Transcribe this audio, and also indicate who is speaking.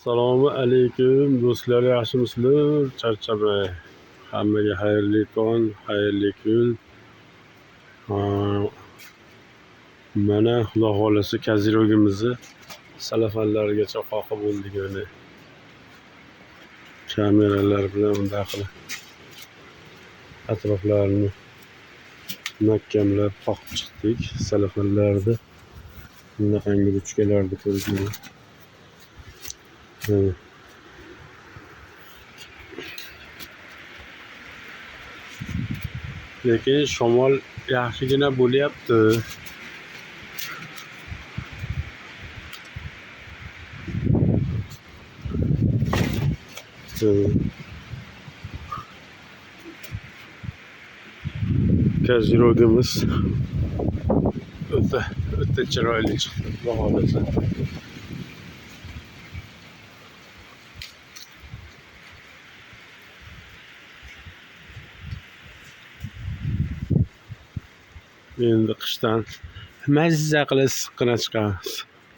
Speaker 1: Assalomu alaykum do'stlar, yaxshimisizlar? Charchamay. Hammaga xayrli tong, xayrli kun. Mana Xudo xolasa kazirogimizni salafanlarigacha qoqib bo'ldik. Mana kameralar bilan bunday qilib atroflarini mahkamlab qoqib chiqdik. Salafanlarda bunaqangi ruchkalarni ko'rdingiz. Lekin shamol yaxshigina bo'lyapti. Kazirogimiz o'ta chiroyli chiqdi, Xudo xolasa. Endi qishdan mazza qilib issiqqina chiqamiz.